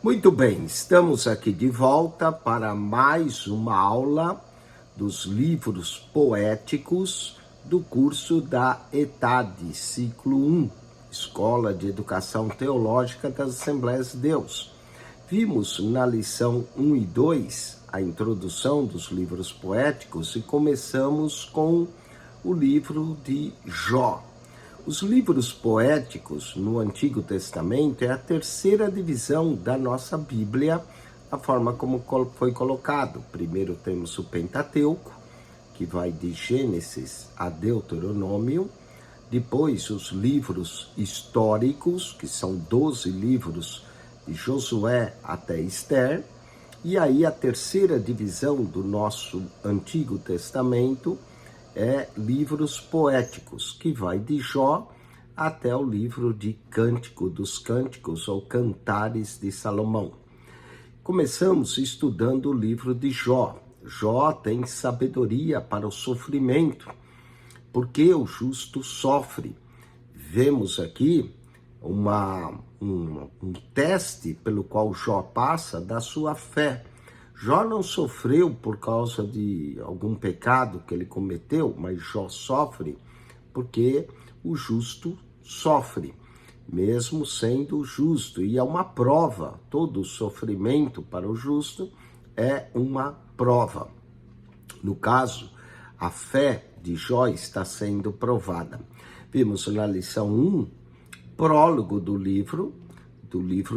Muito bem, estamos aqui de volta para mais uma aula dos livros poéticos do curso da ETAD, ciclo 1, Escola de Educação Teológica das Assembleias de Deus. Vimos na lição 1 e 2 a introdução dos livros poéticos e começamos com o livro de Jó. Os livros poéticos no Antigo Testamento é a terceira divisão da nossa Bíblia, a forma como foi colocado. Primeiro temos o Pentateuco, que vai de Gênesis a Deuteronômio. Depois os livros históricos, que são 12 livros de Josué até Ester. E aí a terceira divisão do nosso Antigo Testamento é livros poéticos, que vai de Jó até o livro de Cântico dos Cânticos, ou Cantares de Salomão. Começamos estudando o livro de Jó. Jó tem sabedoria para o sofrimento, porque o justo sofre. Vemos aqui um teste pelo qual Jó passa da sua fé. Jó não sofreu por causa de algum pecado que ele cometeu, mas Jó sofre porque o justo sofre, mesmo sendo justo. E é uma prova, todo sofrimento para o justo é uma prova. No caso, a fé de Jó está sendo provada. Vimos na lição 1, prólogo do livro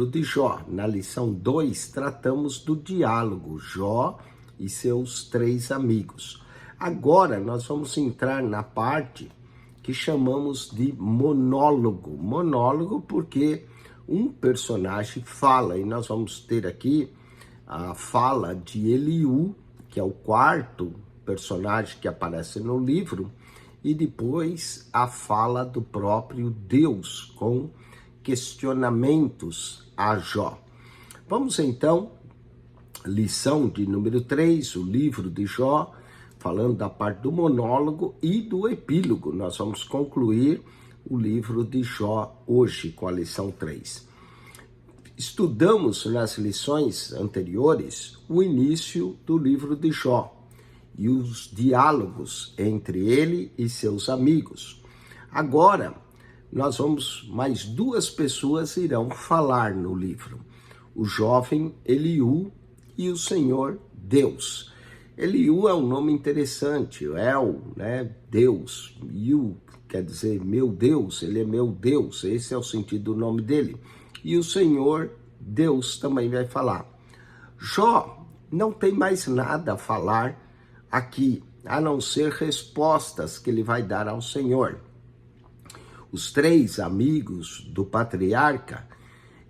de Jó. Na lição 2, tratamos do diálogo, Jó e seus 3 amigos. Agora, nós vamos entrar na parte que chamamos de monólogo. Monólogo porque um personagem fala, e nós vamos ter aqui a fala de Eliú, que é o quarto personagem que aparece no livro, e depois a fala do próprio Deus, com questionamentos a Jó. Vamos então, lição de número 3, o livro de Jó, falando da parte do monólogo e do epílogo. Nós vamos concluir o livro de Jó hoje com a lição 3. Estudamos nas lições anteriores o início do livro de Jó e os diálogos entre ele e seus amigos. Agora, mais 2 pessoas irão falar no livro. O jovem Eliú e o Senhor Deus. Eliú é um nome interessante, El, Deus. Iú quer dizer meu Deus, ele é meu Deus, esse é o sentido do nome dele. E o Senhor Deus também vai falar. Jó não tem mais nada a falar aqui, a não ser respostas que ele vai dar ao Senhor. Os 3 amigos do patriarca,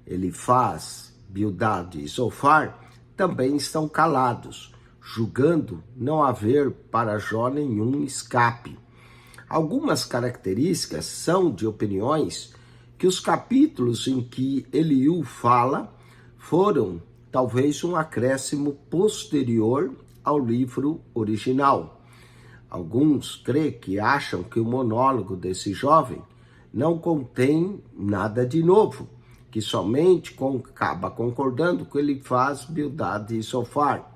Elifaz, Bildade e Zofar, também estão calados, julgando não haver para Jó nenhum escape. Algumas características são de opiniões que os capítulos em que Eliú fala foram talvez um acréscimo posterior ao livro original. Alguns acham que o monólogo desse jovem não contém nada de novo, que somente acaba concordando com Elifaz, Bildade e Zofar.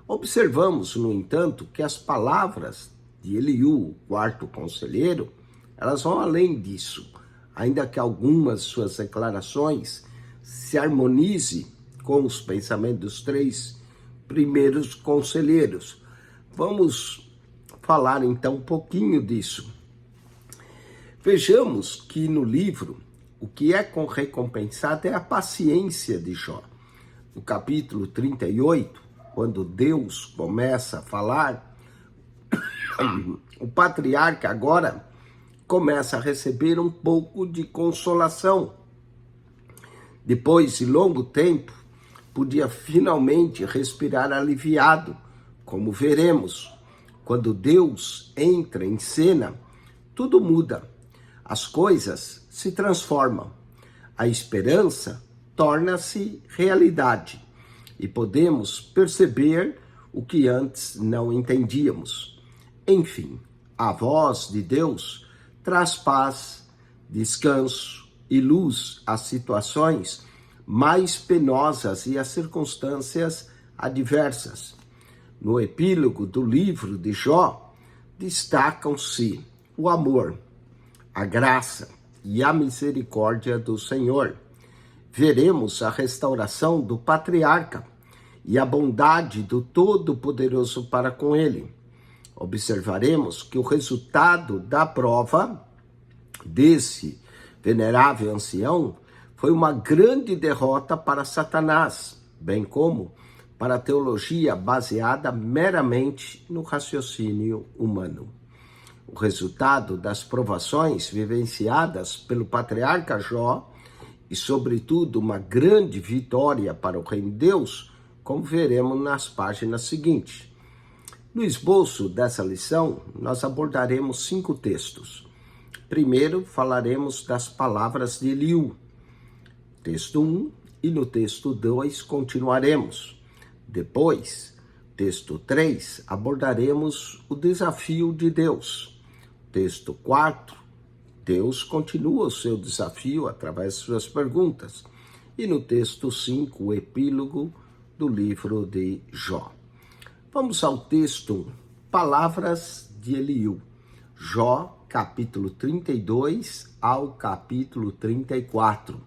Observamos, no entanto, que as palavras de Eliú, o quarto conselheiro, elas vão além disso, ainda que algumas suas declarações se harmonize com os pensamentos dos 3 primeiros conselheiros. Vamos falar então um pouquinho disso. Vejamos que no livro, o que é recompensado é a paciência de Jó. No capítulo 38, quando Deus começa a falar, o patriarca agora começa a receber um pouco de consolação. Depois de longo tempo, podia finalmente respirar aliviado, como veremos. Quando Deus entra em cena, tudo muda. As coisas se transformam. A esperança torna-se realidade e podemos perceber o que antes não entendíamos. Enfim, a voz de Deus traz paz, descanso e luz às situações mais penosas e as circunstâncias adversas. No epílogo do livro de Jó, destacam-se o amor, a graça e a misericórdia do Senhor. Veremos a restauração do patriarca e a bondade do Todo-Poderoso para com ele. Observaremos que o resultado da prova desse venerável ancião foi uma grande derrota para Satanás, bem como para a teologia baseada meramente no raciocínio humano. O resultado das provações vivenciadas pelo patriarca Jó e, sobretudo, uma grande vitória para o reino de Deus, como veremos nas páginas seguintes. No esboço dessa lição, nós abordaremos 5 textos. Primeiro, falaremos das palavras de Eliú, texto 1, e no texto 2 continuaremos. Depois, texto 3, abordaremos o desafio de Deus. Texto 4, Deus continua o seu desafio através de suas perguntas. E no texto 5, o epílogo do livro de Jó. Vamos ao texto Palavras de Eliú. Jó, capítulo 32 ao capítulo 34.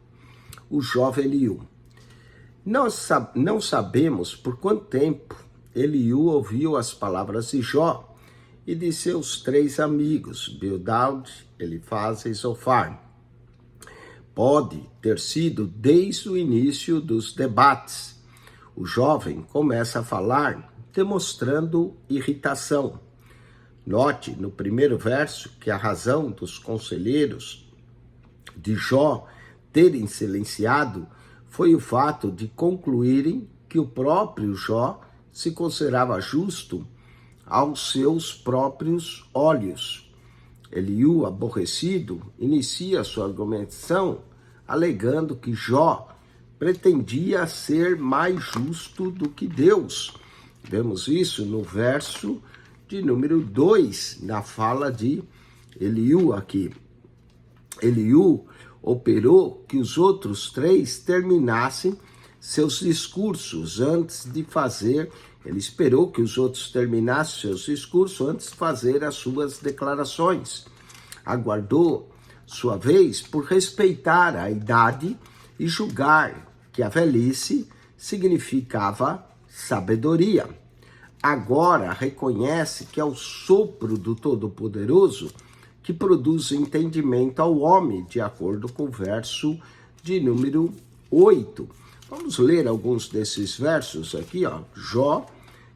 O jovem Eliú. Nós não sabemos por quanto tempo Eliú ouviu as palavras de Jó e de seus 3 amigos, Bildad, Elifaz e Zofar. Pode ter sido desde o início dos debates. O jovem começa a falar demonstrando irritação. Note no primeiro verso que a razão dos conselheiros de Jó terem silenciado foi o fato de concluírem que o próprio Jó se considerava justo aos seus próprios olhos. Eliú, aborrecido, inicia sua argumentação alegando que Jó pretendia ser mais justo do que Deus. Vemos isso no verso de número 2, na fala de Eliú aqui. Eliú operou que os outros 3 terminassem seus discursos antes de fazer, ele esperou que os outros terminassem seus discursos antes de fazer as suas declarações. Aguardou sua vez por respeitar a idade e julgar que a velhice significava sabedoria. Agora reconhece que é o sopro do Todo-Poderoso que produz entendimento ao homem, de acordo com o verso de número 8. Vamos ler alguns desses versos aqui, ó. Jó,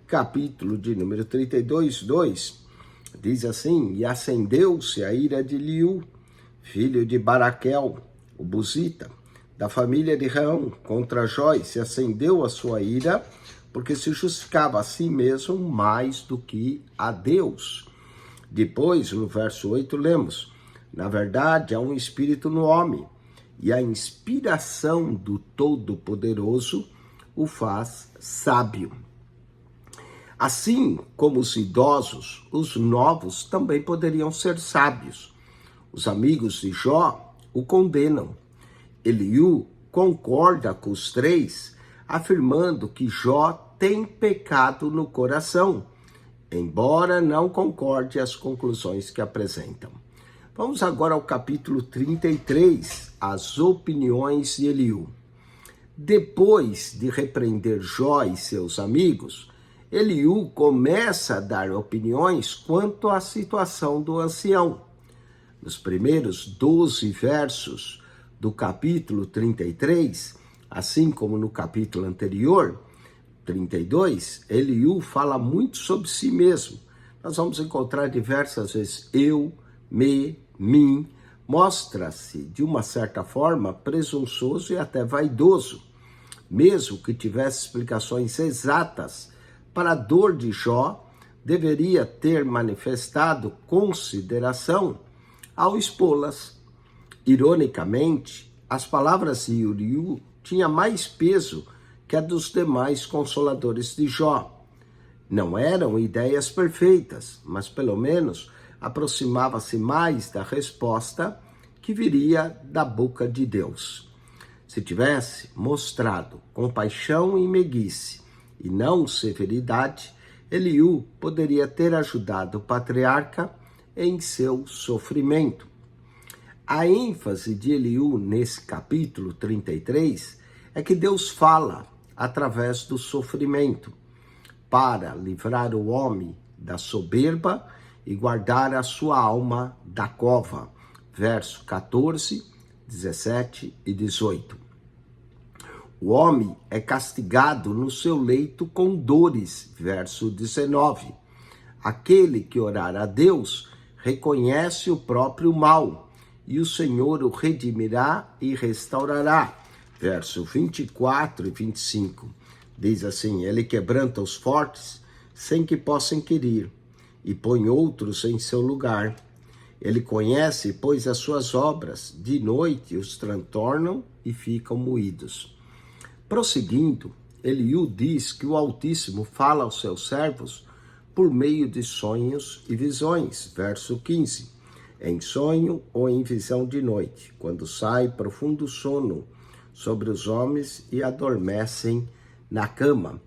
capítulo de número 32, 2. Diz assim: E acendeu-se a ira de Eliú, filho de Baraquel, o Buzita, da família de Reão, contra Jó, e se acendeu a sua ira, porque se justificava a si mesmo mais do que a Deus. Depois, no verso 8, lemos: Na verdade, há um espírito no homem, e a inspiração do Todo-Poderoso o faz sábio. Assim como os idosos, os novos também poderiam ser sábios. Os amigos de Jó o condenam. Eliú concorda com os 3, afirmando que Jó tem pecado no coração, embora não concorde as conclusões que apresentam. Vamos agora ao capítulo 33, as opiniões de Eliú. Depois de repreender Jó e seus amigos, Eliú começa a dar opiniões quanto à situação do ancião. Nos primeiros 12 versos do capítulo 33, assim como no capítulo anterior, 32, Eliú fala muito sobre si mesmo. Nós vamos encontrar diversas vezes eu, me, mim. Mostra-se, de uma certa forma, presunçoso e até vaidoso. Mesmo que tivesse explicações exatas para a dor de Jó, deveria ter manifestado consideração ao expô-las. Ironicamente, as palavras de Eliú tinham mais peso que a dos demais consoladores de Jó. Não eram ideias perfeitas, mas pelo menos aproximava-se mais da resposta que viria da boca de Deus. Se tivesse mostrado compaixão e meiguice, e não severidade, Eliú poderia ter ajudado o patriarca em seu sofrimento. A ênfase de Eliú nesse capítulo 33 é que Deus fala através do sofrimento para livrar o homem da soberba e guardar a sua alma da cova. Verso 14, 17 e 18. O homem é castigado no seu leito com dores. Verso 19. Aquele que orar a Deus reconhece o próprio mal, e o Senhor o redimirá e restaurará. Verso 24 e 25. Diz assim: ele quebranta os fortes sem que possam inquirir, e põe outros em seu lugar. Ele conhece, pois, as suas obras, de noite os transtornam e ficam moídos. Prosseguindo, Eliú diz que o Altíssimo fala aos seus servos por meio de sonhos e visões. Verso 15. Em sonho ou em visão de noite, quando sai profundo sono sobre os homens e adormecem na cama.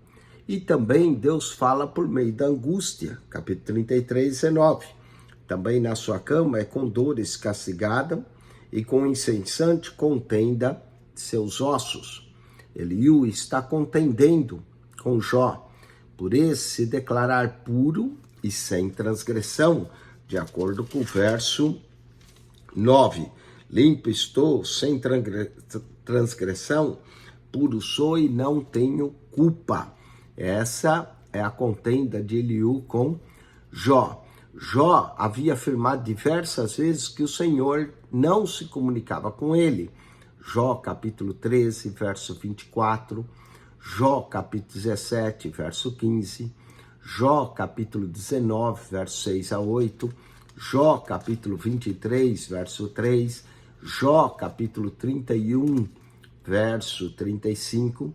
E também Deus fala por meio da angústia. Capítulo 33, 19. Também na sua cama é com dores castigada e com incessante contenda de seus ossos. Eliú está contendendo com Jó, por esse se declarar puro e sem transgressão, de acordo com o verso 9. Limpo estou, sem transgressão, puro sou e não tenho culpa. Essa é a contenda de Eliú com Jó. Jó havia afirmado diversas vezes que o Senhor não se comunicava com ele. Jó capítulo 13, verso 24, Jó capítulo 17, verso 15, Jó capítulo 19, verso 6 a 8, Jó capítulo 23, verso 3, Jó capítulo 31, verso 35,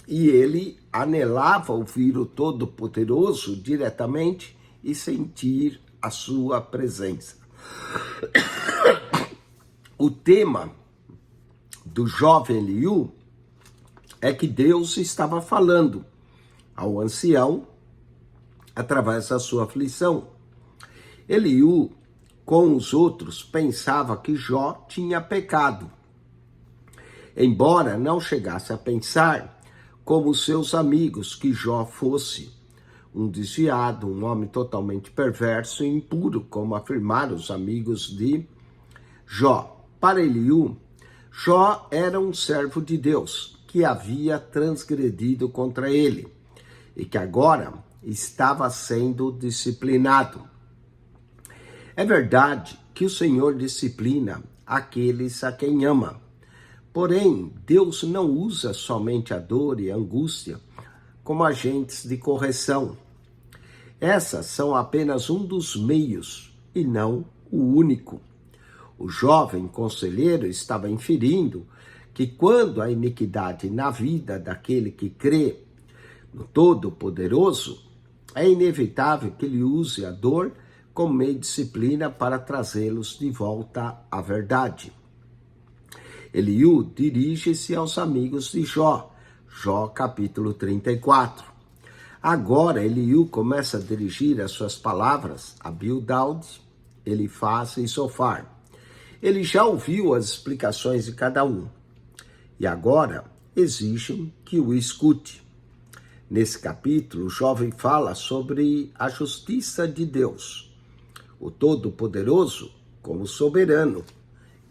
e ele anelava ouvir o Todo-Poderoso diretamente e sentir a sua presença. O tema do jovem Eliú é que Deus estava falando ao ancião através da sua aflição. Eliú, com os outros, pensava que Jó tinha pecado, embora não chegasse a pensar, como seus amigos, que Jó fosse um desviado, um homem totalmente perverso e impuro, como afirmaram os amigos de Jó. Para Eliú, Jó era um servo de Deus que havia transgredido contra ele e que agora estava sendo disciplinado. É verdade que o Senhor disciplina aqueles a quem ama. Porém, Deus não usa somente a dor e a angústia como agentes de correção. Essas são apenas um dos meios e não o único. O jovem conselheiro estava inferindo que quando a iniquidade na vida daquele que crê no Todo-Poderoso, é inevitável que ele use a dor como meio de disciplina para trazê-los de volta à verdade. Eliú dirige-se aos amigos de Jó, Jó capítulo 34. Agora Eliú começa a dirigir as suas palavras a Bildad, Elifaz e Zofar. Ele já ouviu as explicações de cada um e agora exigem que o escute. Nesse capítulo, o jovem fala sobre a justiça de Deus, o Todo-Poderoso como soberano,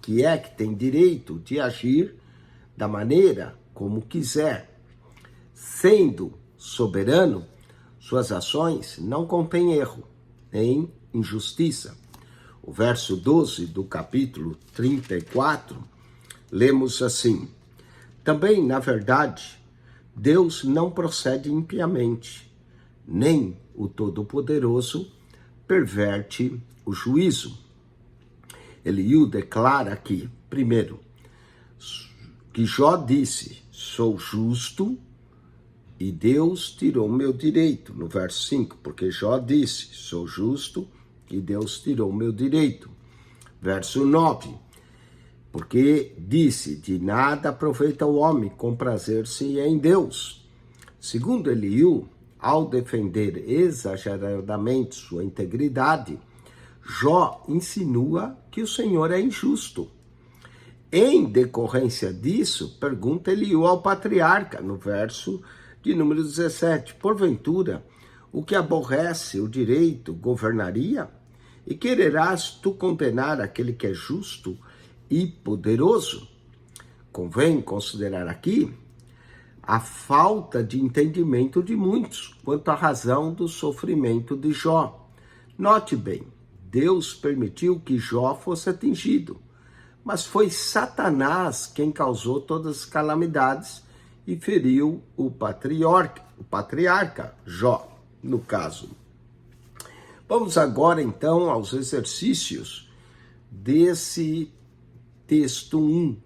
que tem direito de agir da maneira como quiser. Sendo soberano, suas ações não contêm erro, nem injustiça. O verso 12 do capítulo 34, lemos assim: também, na verdade, Deus não procede impiamente, nem o Todo-Poderoso perverte o juízo. Eliú declara aqui, primeiro, que Jó disse, sou justo e Deus tirou meu direito. No verso 5, porque Jó disse, sou justo e Deus tirou meu direito. Verso 9, Porque disse, de nada aproveita o homem comprazer-se em Deus. Segundo Eliú, ao defender exageradamente sua integridade, Jó insinua que o Senhor é injusto. Em decorrência disso, pergunta Eliú ao patriarca, no verso de número 17, porventura, o que aborrece o direito governaria? E quererás tu condenar aquele que é justo e poderoso? Convém considerar aqui a falta de entendimento de muitos quanto à razão do sofrimento de Jó. Note bem, Deus permitiu que Jó fosse atingido, mas foi Satanás quem causou todas as calamidades e feriu o patriarca Jó, no caso. Vamos agora então aos exercícios desse texto 1.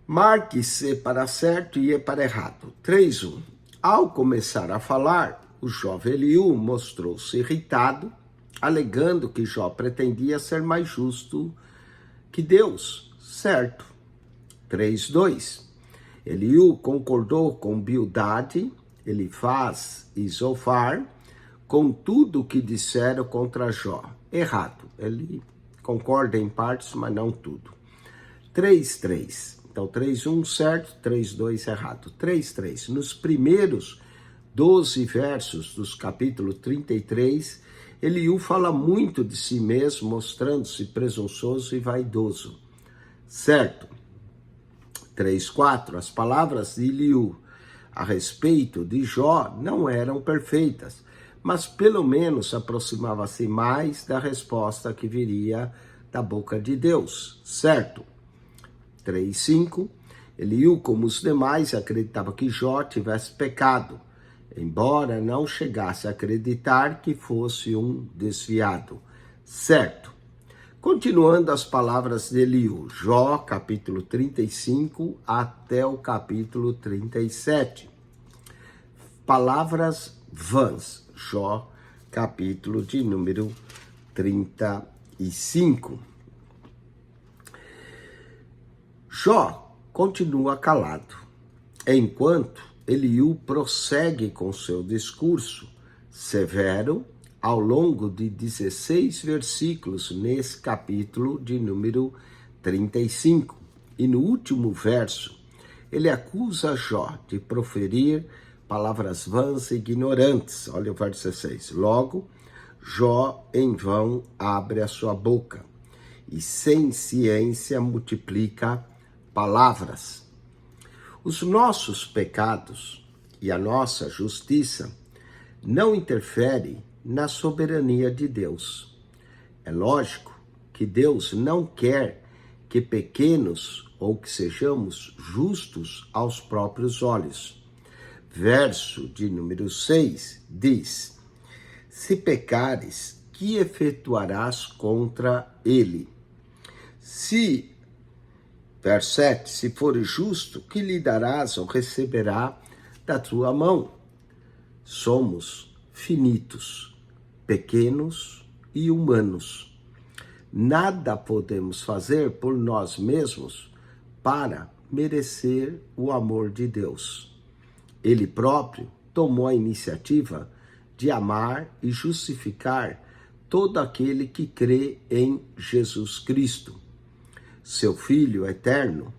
Marque se para certo e para errado. 3.1. Ao começar a falar, o jovem Eliú mostrou-se irritado, alegando que Jó pretendia ser mais justo que Deus. Certo. 3.2. Eliú concordou com Bildade, Elifaz e Zofar, com tudo o que disseram contra Jó. Errado. Ele concorda em partes, mas não tudo. 3.3. Então, 3.1 certo, 3.2 errado. 3.3. Nos primeiros 12 versos dos capítulo 33, Eliú fala muito de si mesmo, mostrando-se presunçoso e vaidoso. Certo. 3.4. As palavras de Eliú a respeito de Jó não eram perfeitas, mas pelo menos aproximava-se mais da resposta que viria da boca de Deus. Certo. 3.5. Eliú, como os demais, acreditava que Jó tivesse pecado, embora não chegasse a acreditar que fosse um desviado. Certo. Continuando as palavras de Eliú, Jó, capítulo 35 até o capítulo 37. Palavras vãs, Jó, capítulo de número 35. Jó continua calado, enquanto Eliú prossegue com seu discurso severo ao longo de 16 versículos nesse capítulo de número 35. E no último verso, ele acusa Jó de proferir palavras vãs e ignorantes. Olha o verso 16. Logo, Jó em vão abre a sua boca e sem ciência multiplica palavras. Os nossos pecados e a nossa justiça não interferem na soberania de Deus. É lógico que Deus não quer que pequenos ou que sejamos justos aos próprios olhos. Verso de número 6 diz: se pecares, que efetuarás contra ele? Verso 7, se fores justo, que lhe darás ou receberá da tua mão? Somos finitos, pequenos e humanos. Nada podemos fazer por nós mesmos para merecer o amor de Deus. Ele próprio tomou a iniciativa de amar e justificar todo aquele que crê em Jesus Cristo, seu Filho eterno.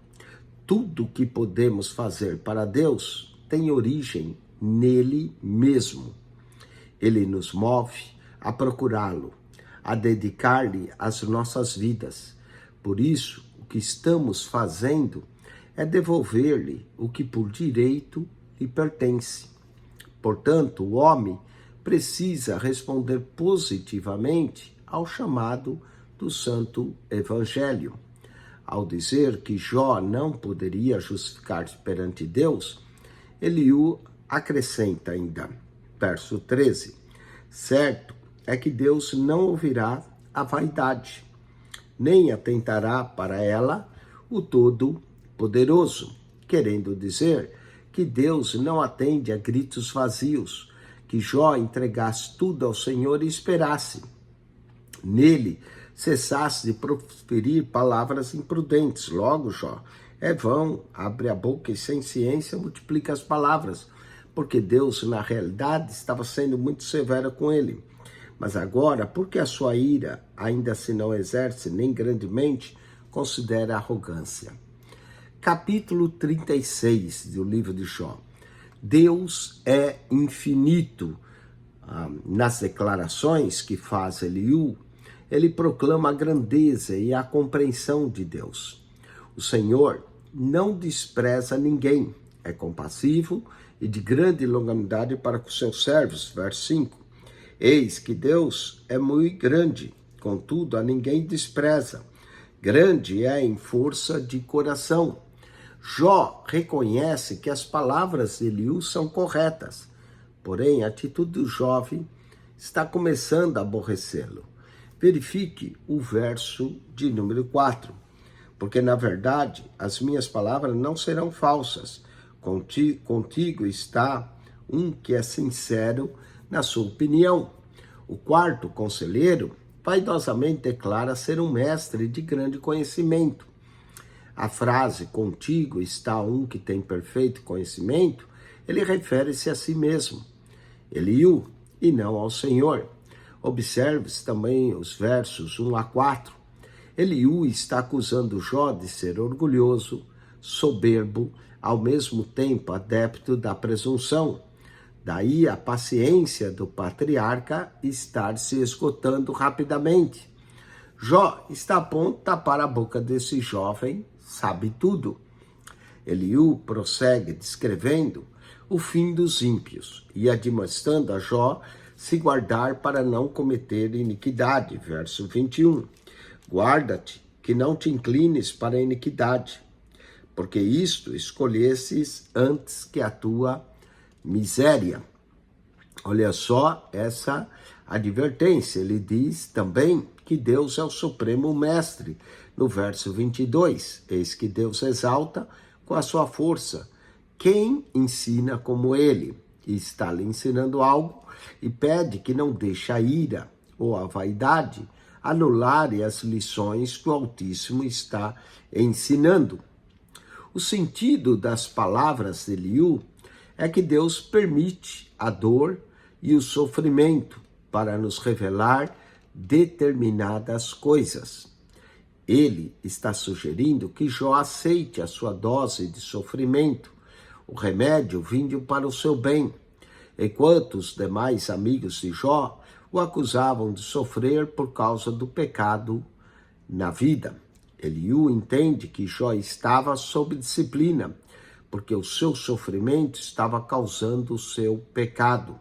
Tudo que podemos fazer para Deus tem origem nele mesmo. Ele nos move a procurá-lo, a dedicar-lhe as nossas vidas. Por isso, o que estamos fazendo é devolver-lhe o que por direito lhe pertence. Portanto, o homem precisa responder positivamente ao chamado do Santo Evangelho. Ao dizer que Jó não poderia justificar-se perante Deus, Eliú acrescenta ainda, verso 13, certo é que Deus não ouvirá a vaidade, nem atentará para ela o Todo-Poderoso, querendo dizer que Deus não atende a gritos vazios, que Jó entregasse tudo ao Senhor e esperasse. Nele cessasse de proferir palavras imprudentes. Logo, Jó, é vão, abre a boca e sem ciência multiplica as palavras, porque Deus, na realidade, estava sendo muito severo com ele. Mas agora, porque a sua ira ainda se não exerce nem grandemente, considera arrogância. Capítulo 36 do livro de Jó. Deus é infinito. Nas declarações que faz Eliú, ele proclama a grandeza e a compreensão de Deus. O Senhor não despreza ninguém, é compassivo e de grande longanimidade para com seus servos. Verso 5. Eis que Deus é muito grande, contudo a ninguém despreza. Grande é em força de coração. Jó reconhece que as palavras de Eliú são corretas, porém a atitude do jovem está começando a aborrecê-lo. Verifique o verso de número 4. Porque, na verdade, as minhas palavras não serão falsas. Contigo está um que é sincero na sua opinião. O quarto conselheiro vaidosamente declara ser um mestre de grande conhecimento. A frase, contigo está um que tem perfeito conhecimento, ele refere-se a si mesmo, Eliú, e não ao Senhor. Observe-se também os versos 1 a 4. Eliú está acusando Jó de ser orgulhoso, soberbo, ao mesmo tempo adepto da presunção. Daí a paciência do patriarca estar se esgotando rapidamente. Jó está a ponto de tapar a boca desse jovem, sabe tudo. Eliú prossegue descrevendo o fim dos ímpios e admoestando a Jó se guardar para não cometer iniquidade. Verso 21. Guarda-te, que não te inclines para a iniquidade, porque isto escolhesses antes que a tua miséria. Olha só essa advertência. Ele diz também que Deus é o supremo mestre. No verso 22, eis que Deus exalta com a sua força quem ensina como ele, e está lhe ensinando algo, e pede que não deixe a ira ou a vaidade anularem as lições que o Altíssimo está ensinando. O sentido das palavras de Eliú é que Deus permite a dor e o sofrimento para nos revelar determinadas coisas. Ele está sugerindo que Jó aceite a sua dose de sofrimento, o remédio vindo para o seu bem, enquanto os demais amigos de Jó o acusavam de sofrer por causa do pecado na vida. Eliú entende que Jó estava sob disciplina, porque o seu sofrimento estava causando o seu pecado.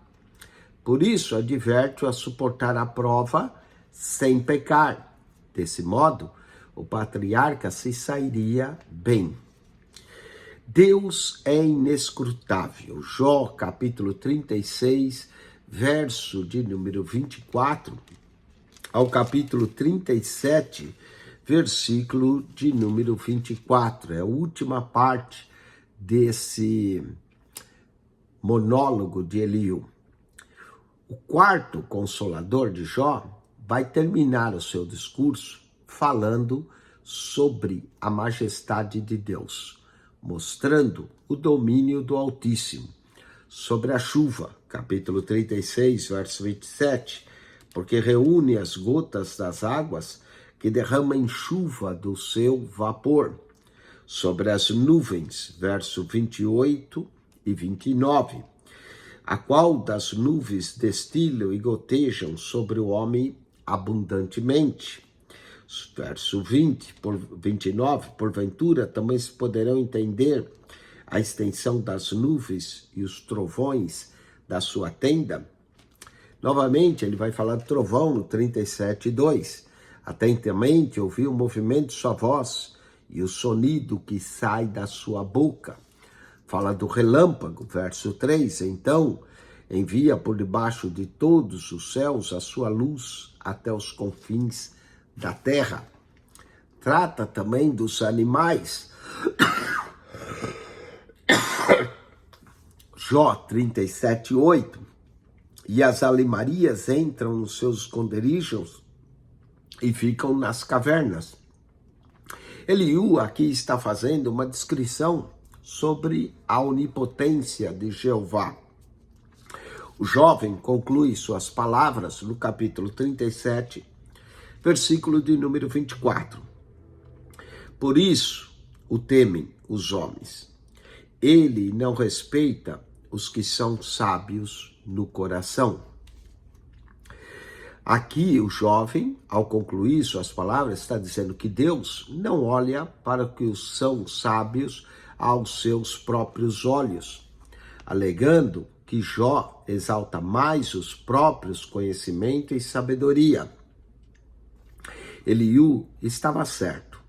Por isso, adverte-o a suportar a prova sem pecar. Desse modo, o patriarca se sairia bem. Deus é inescrutável. Jó, capítulo 36, verso de número 24, ao capítulo 37, versículo de número 24. É a última parte desse monólogo de Eliú. O quarto consolador de Jó vai terminar o seu discurso falando sobre a majestade de Deus, mostrando o domínio do Altíssimo. Sobre a chuva, capítulo 36, verso 27, porque reúne as gotas das águas que derramam chuva do seu vapor. Sobre as nuvens, verso 28 e 29, a qual das nuvens destilam e gotejam sobre o homem abundantemente. Verso 29, porventura também se poderão entender a extensão das nuvens e os trovões da sua tenda. Novamente, ele vai falar de trovão no 37:2. Atentamente ouvi o movimento de sua voz e o sonido que sai da sua boca. Fala do relâmpago, verso 3. Então, envia por debaixo de todos os céus a sua luz até os confins da terra. Trata também dos animais. Jó 37:8. E as alimarias entram nos seus esconderijos e ficam nas cavernas. Eliú aqui está fazendo uma descrição sobre a onipotência de Jeová. O jovem conclui suas palavras no capítulo 37, versículo de número 24. Por isso o temem os homens. Ele não respeita os que são sábios no coração. Aqui o jovem, ao concluir suas palavras, está dizendo que Deus não olha para os que são sábios aos seus próprios olhos, alegando que Jó exalta mais os próprios conhecimentos e sabedoria. Eliú estava certo.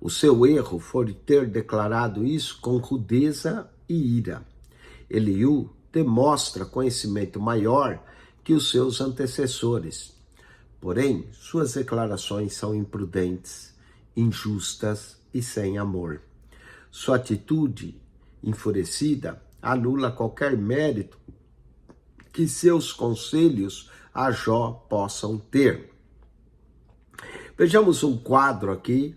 O seu erro foi ter declarado isso com rudeza e ira. Eliú demonstra conhecimento maior que os seus antecessores. Porém, suas declarações são imprudentes, injustas e sem amor. Sua atitude enfurecida anula qualquer mérito que seus conselhos a Jó possam ter. Vejamos um quadro aqui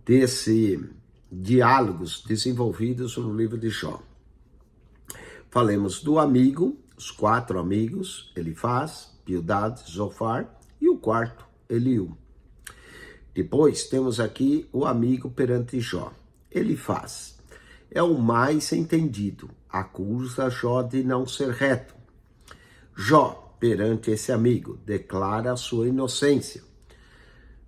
desse diálogos desenvolvidos no livro de Jó. Falemos do amigo, os 4 amigos, Elifaz, Bildad, Zofar e o quarto, Eliú. Depois temos aqui o amigo perante Jó. Elifaz é o mais entendido, acusa Jó de não ser reto. Jó, perante esse amigo, declara a sua inocência.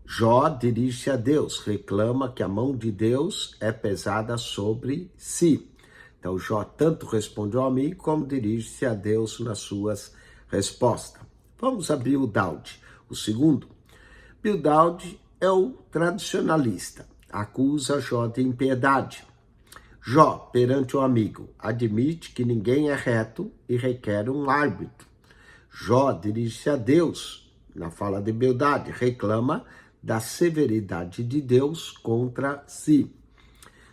Jó dirige-se a Deus, reclama que a mão de Deus é pesada sobre si. Então Jó tanto responde ao amigo como dirige-se a Deus nas suas respostas. Vamos a Bildad, o segundo. Bildad é o tradicionalista, acusa Jó de impiedade. Jó, perante o amigo, admite que ninguém é reto e requer um árbitro. Jó dirige-se a Deus, na fala de Bildad, reclama da severidade de Deus contra si.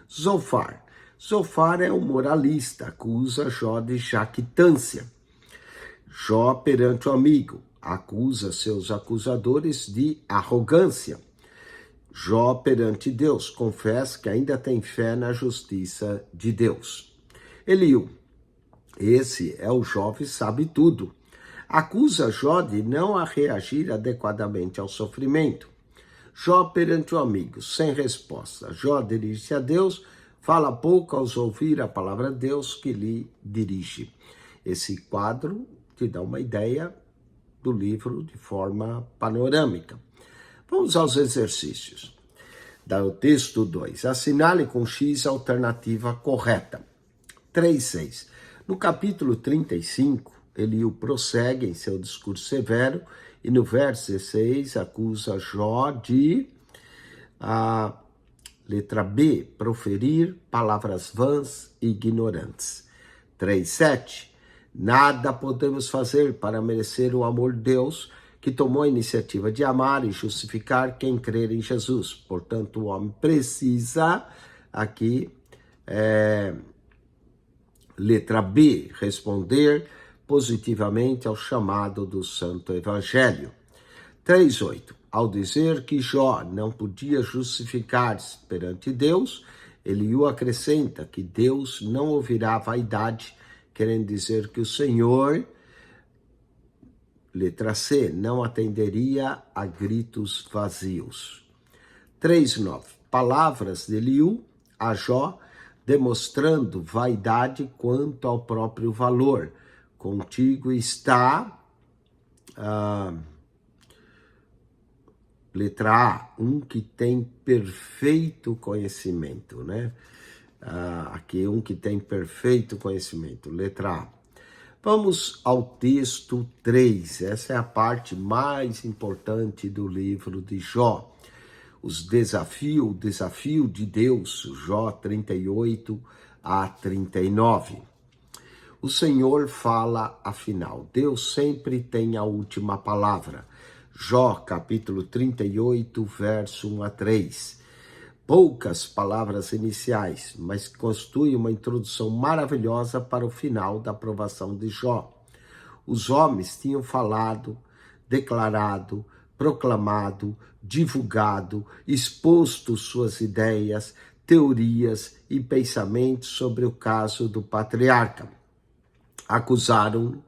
Zofar é um moralista, acusa Jó de jactância. Jó, perante o amigo, acusa seus acusadores de arrogância. Jó, perante Deus, confessa que ainda tem fé na justiça de Deus. Eliú, esse é o jovem sabe tudo. Acusa Jó de não reagir adequadamente ao sofrimento. Jó, perante o amigo, sem resposta. Jó dirige-se a Deus, fala pouco aos ouvir a palavra de Deus que lhe dirige. Esse quadro te dá uma ideia do livro de forma panorâmica. Vamos aos exercícios. Dá o texto 2. Assinale com X a alternativa correta. 3.6. No capítulo 35, Eliú prossegue em seu discurso severo e no verso 16 acusa Jó de, letra B, proferir palavras vãs e ignorantes. 3.7. Nada podemos fazer para merecer o amor de Deus, que tomou a iniciativa de amar e justificar quem crer em Jesus. Portanto, o homem precisa, aqui, letra B, responder positivamente ao chamado do Santo Evangelho. 3.8. Ao dizer que Jó não podia justificar-se perante Deus, Eliú acrescenta que Deus não ouvirá a vaidade, querendo dizer que o Senhor, letra C, não atenderia a gritos vazios. 3.9. Palavras de Eliú a Jó, demonstrando vaidade quanto ao próprio valor. Contigo está, letra A, um que tem perfeito conhecimento, né? Aqui, um que tem perfeito conhecimento, letra A. Vamos ao texto 3, essa é a parte mais importante do livro de Jó. O desafio de Deus, Jó 38 a 39. O Senhor fala afinal, Deus sempre tem a última palavra. Jó, capítulo 38, verso 1 a 3. Poucas palavras iniciais, mas constitui uma introdução maravilhosa para o final da aprovação de Jó. Os homens tinham falado, declarado, proclamado, divulgado, exposto suas ideias, teorias e pensamentos sobre o caso do patriarca. Acusaram,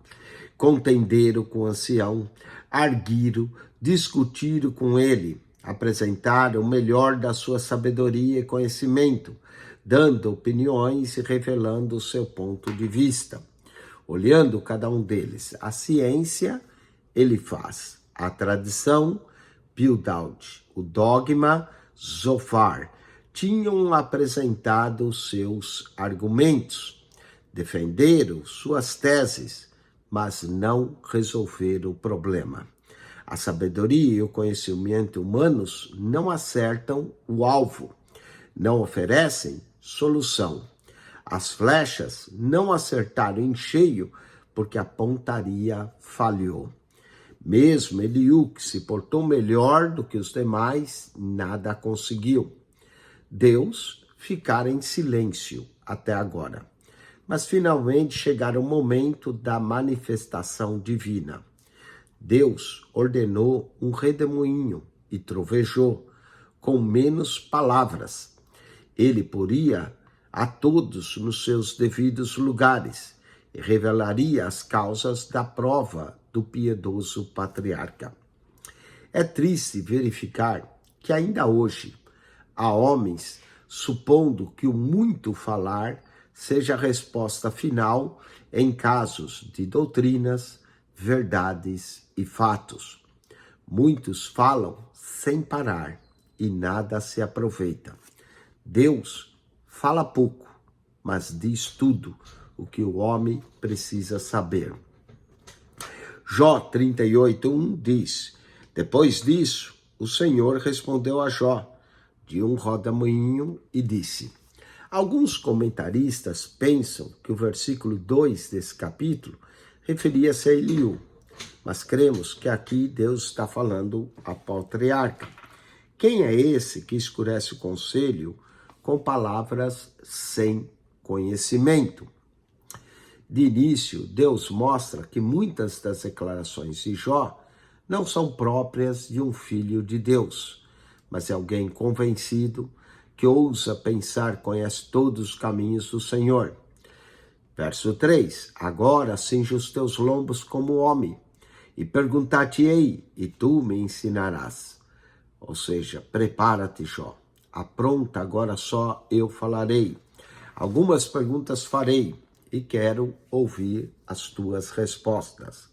contenderam com o ancião, arguiram, discutiram com ele, apresentaram o melhor da sua sabedoria e conhecimento, dando opiniões e revelando o seu ponto de vista. Olhando cada um deles, a ciência, ele faz, a tradição, Bildad, o dogma, Zophar, tinham apresentado os seus argumentos, defenderam suas teses, mas não resolveram o problema. A sabedoria e o conhecimento humanos não acertam o alvo, não oferecem solução. As flechas não acertaram em cheio porque a pontaria falhou. Mesmo Eliú, que se portou melhor do que os demais, nada conseguiu. Deus ficara em silêncio até agora. Mas finalmente chegará o momento da manifestação divina. Deus ordenou um redemoinho e trovejou, com menos palavras. Ele poria a todos nos seus devidos lugares e revelaria as causas da prova do piedoso patriarca. É triste verificar que ainda hoje há homens supondo que o muito falar seja a resposta final em casos de doutrinas, verdades e fatos. Muitos falam sem parar e nada se aproveita. Deus fala pouco, mas diz tudo o que o homem precisa saber. Jó 38:1 diz: depois disso, o Senhor respondeu a Jó de um rodamuinho e disse. Alguns comentaristas pensam que o versículo 2 desse capítulo referia-se a Eliú, mas cremos que aqui Deus está falando ao patriarca. Quem é esse que escurece o conselho com palavras sem conhecimento? De início, Deus mostra que muitas das declarações de Jó não são próprias de um filho de Deus, mas é alguém convencido que ousa pensar, conhece todos os caminhos do Senhor. Verso 3, agora cinge os teus lombos como homem, e perguntar-te-ei, e tu me ensinarás. Ou seja, prepara-te, Jó, apronta, agora só eu falarei. Algumas perguntas farei, e quero ouvir as tuas respostas.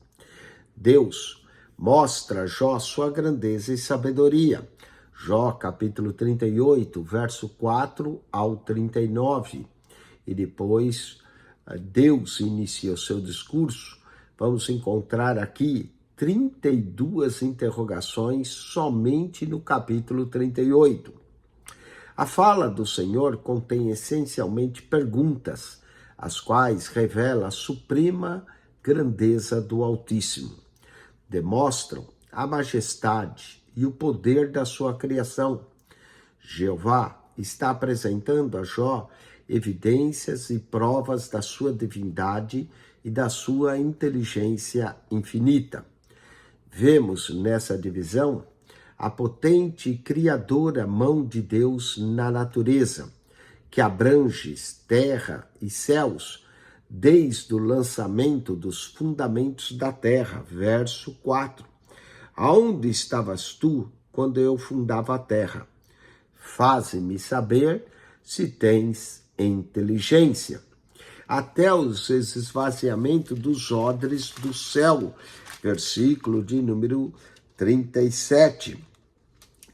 Deus mostra a Jó sua grandeza e sabedoria. Jó, capítulo 38, verso 4 ao 39. E depois Deus inicia o seu discurso. Vamos encontrar aqui 32 interrogações somente no capítulo 38. A fala do Senhor contém essencialmente perguntas, as quais revela a suprema grandeza do Altíssimo. Demonstram a majestade e o poder da sua criação. Jeová está apresentando a Jó evidências e provas da sua divindade e da sua inteligência infinita. Vemos nessa divisão a potente e criadora mão de Deus na natureza, que abrange terra e céus, desde o lançamento dos fundamentos da terra. Verso 4. Aonde estavas tu quando eu fundava a terra? Faze-me saber se tens inteligência. Até os esvaziamentos dos odres do céu. Versículo de número 37.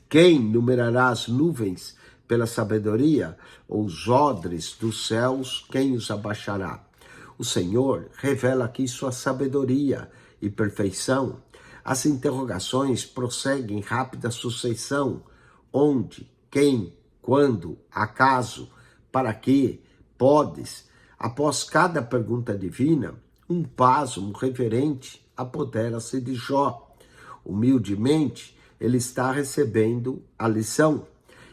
Quem numerará as nuvens pela sabedoria, ou os odres dos céus, quem os abaixará? O Senhor revela aqui sua sabedoria e perfeição. As interrogações prosseguem em rápida sucessão. Onde, quem, quando, acaso, para quê, podes. Após cada pergunta divina, um pasmo reverente apodera-se de Jó. Humildemente, ele está recebendo a lição.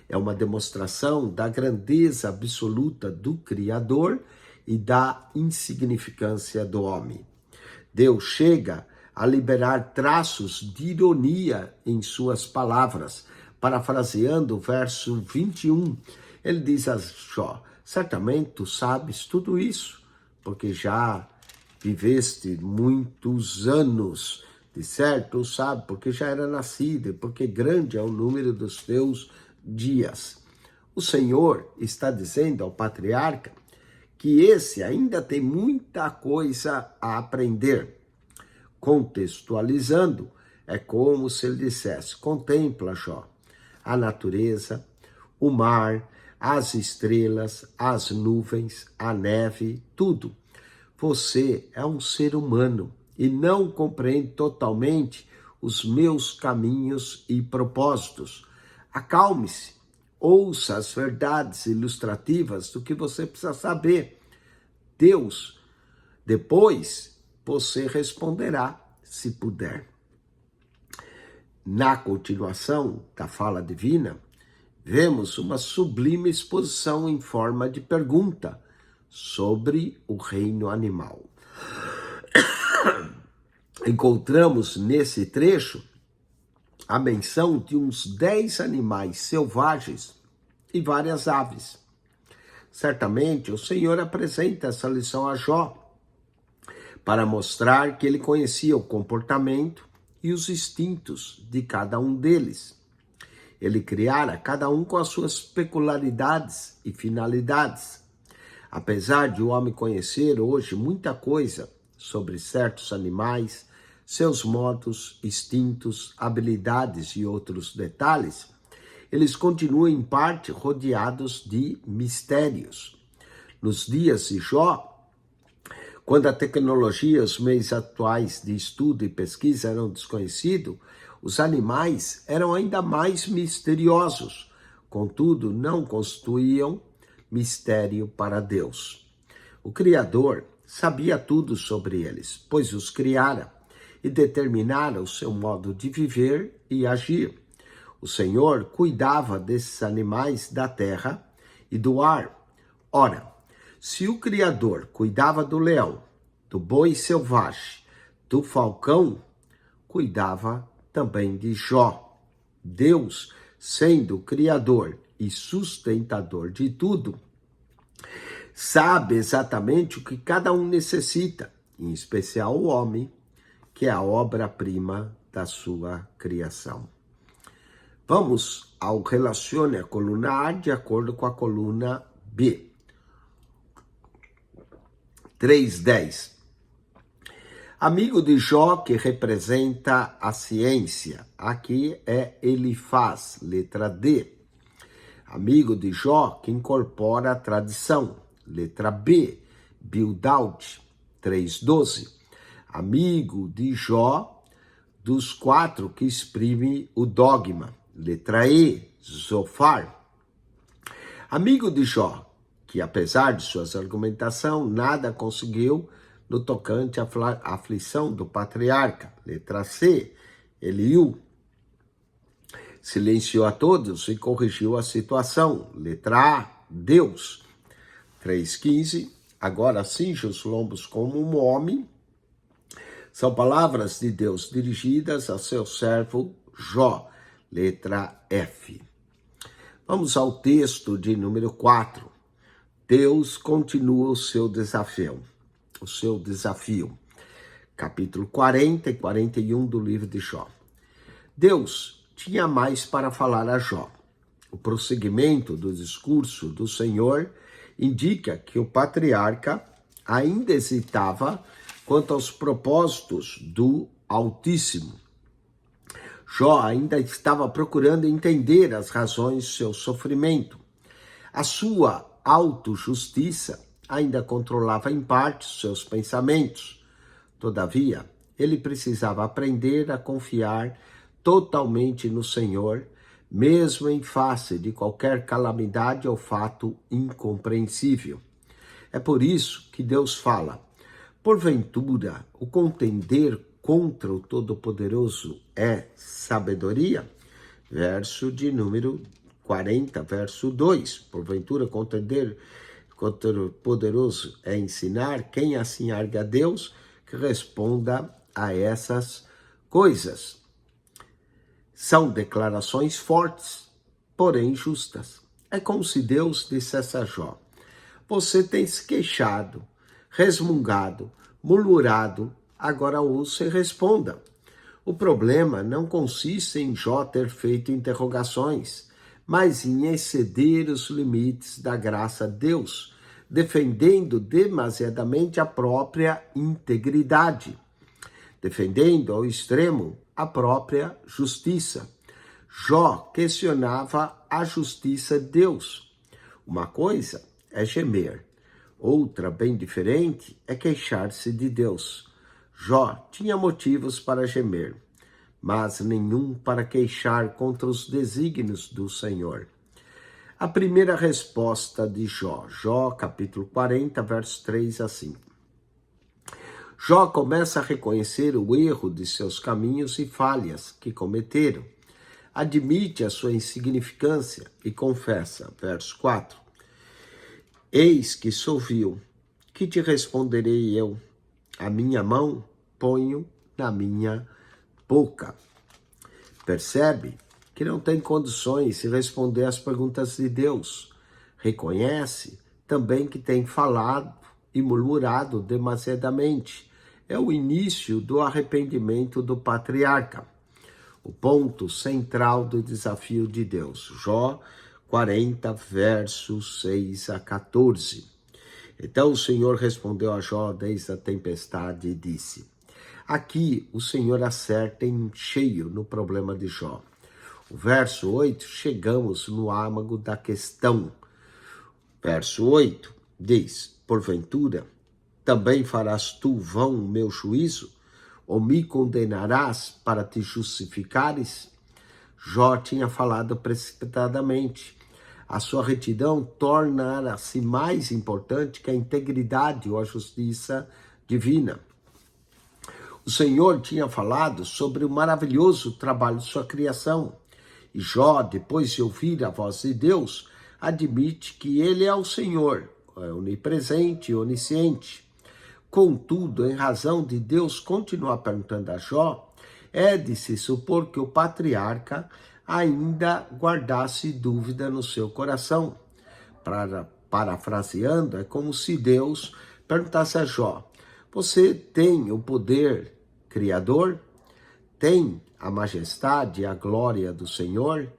É uma demonstração da grandeza absoluta do Criador e da insignificância do homem. Deus chega a liberar traços de ironia em suas palavras. Parafraseando o verso 21, ele diz a Jó: certamente tu sabes tudo isso, porque já viveste muitos anos. De certo, tu sabe, porque já era nascido, e porque grande é o número dos teus dias. O Senhor está dizendo ao patriarca que esse ainda tem muita coisa a aprender. Contextualizando, é como se ele dissesse: contempla, Jó, a natureza, o mar, as estrelas, as nuvens, a neve, tudo. Você é um ser humano e não compreende totalmente os meus caminhos e propósitos. Acalme-se, ouça as verdades ilustrativas do que você precisa saber. Deus, depois você responderá, se puder. Na continuação da fala divina, vemos uma sublime exposição em forma de pergunta sobre o reino animal. Encontramos nesse trecho a menção de uns 10 animais selvagens e várias aves. Certamente o Senhor apresenta essa lição a Jó para mostrar que ele conhecia o comportamento e os instintos de cada um deles. Ele criara cada um com as suas peculiaridades e finalidades. Apesar de o homem conhecer hoje muita coisa sobre certos animais, seus modos, instintos, habilidades e outros detalhes, eles continuam em parte rodeados de mistérios. Nos dias de Jó, quando a tecnologia e os meios atuais de estudo e pesquisa eram desconhecidos, os animais eram ainda mais misteriosos, contudo não constituíam mistério para Deus. O Criador sabia tudo sobre eles, pois os criara e determinara o seu modo de viver e agir. O Senhor cuidava desses animais da terra e do ar. Ora, se o Criador cuidava do leão, do boi selvagem, do falcão, cuidava também de Jó. Deus, sendo o Criador e sustentador de tudo, sabe exatamente o que cada um necessita, em especial o homem, que é a obra-prima da sua criação. Vamos ao relacione a coluna A de acordo com a coluna B. 3.10. Amigo de Jó, que representa a ciência. Aqui é Elifaz, letra D. Amigo de Jó, que incorpora a tradição. Letra B, Bildad, 3.12. Amigo de Jó, dos 4 que exprime o dogma. Letra E, Zofar. Amigo de Jó, que apesar de suas argumentações, nada conseguiu no tocante à aflição do patriarca. Letra C, Eliú. Silenciou a todos e corrigiu a situação. Letra A, Deus. 3.15, agora cinge os lombos como um homem. São palavras de Deus dirigidas a seu servo Jó. Letra F. Vamos ao texto de número 4. Deus continua o seu desafio. Capítulo 40 e 41 do livro de Jó. Deus tinha mais para falar a Jó. O prosseguimento do discurso do Senhor indica que o patriarca ainda hesitava quanto aos propósitos do Altíssimo. Jó ainda estava procurando entender as razões do seu sofrimento. A sua autojustiça ainda controlava em parte os seus pensamentos. Todavia, ele precisava aprender a confiar totalmente no Senhor, mesmo em face de qualquer calamidade ou fato incompreensível. É por isso que Deus fala: porventura, o contender contra o Todo-Poderoso é sabedoria? Verso de número 40, verso 2. Porventura, contender contra o Poderoso é ensinar? Quem assim arga a Deus, que responda a essas coisas. São declarações fortes, porém justas. É como se Deus dissesse a Jó: você tem se queixado, resmungado, murmurado, agora ouça e responda. O problema não consiste em Jó ter feito interrogações, mas em exceder os limites da graça de Deus, defendendo demasiadamente a própria integridade, defendendo ao extremo a própria justiça. Jó questionava a justiça de Deus. Uma coisa é gemer, outra, bem diferente, é queixar-se de Deus. Jó tinha motivos para gemer, mas nenhum para queixar contra os desígnios do Senhor. A primeira resposta de Jó, Jó capítulo 40, versos 3 a 5. Jó começa a reconhecer o erro de seus caminhos e falhas que cometeram. Admite a sua insignificância e confessa, verso 4. Eis que sou vil, que te responderei eu? A minha mão ponho na minha boca. Percebe que não tem condições de responder às perguntas de Deus. Reconhece também que tem falado e murmurado demasiadamente. É o início do arrependimento do patriarca. O ponto central do desafio de Deus. Jó 40, versos 6 a 14. Então o Senhor respondeu a Jó desde a tempestade e disse: aqui o Senhor acerta em cheio no problema de Jó. O verso 8, chegamos no âmago da questão. Verso 8 diz: porventura, também farás tu vão o meu juízo? Ou me condenarás para te justificares? Jó tinha falado precipitadamente. A sua retidão torna-se mais importante que a integridade ou a justiça divina. O Senhor tinha falado sobre o maravilhoso trabalho de sua criação. E Jó, depois de ouvir a voz de Deus, admite que ele é o Senhor, é onipresente e onisciente. Contudo, em razão de Deus continuar perguntando a Jó, é de se supor que o patriarca ainda guardasse dúvida no seu coração. Parafraseando, é como se Deus perguntasse a Jó: você tem o poder criador? Tem a majestade e a glória do Senhor?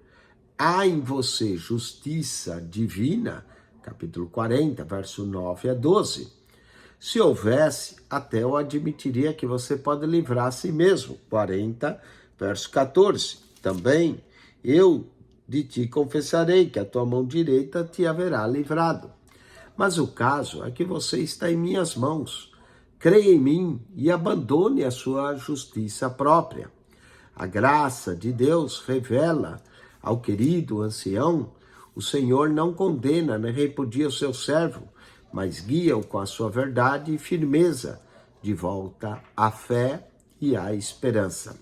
Há em você justiça divina? Capítulo 40, verso 9 a 12. Se houvesse, até eu admitiria que você pode livrar a si mesmo. 40, verso 14. Também eu de ti confessarei que a tua mão direita te haverá livrado. Mas o caso é que você está em minhas mãos. Creia em mim e abandone a sua justiça própria. A graça de Deus revela ao querido ancião: o Senhor não condena nem repudia o seu servo, mas guia-o com a sua verdade e firmeza de volta à fé e à esperança.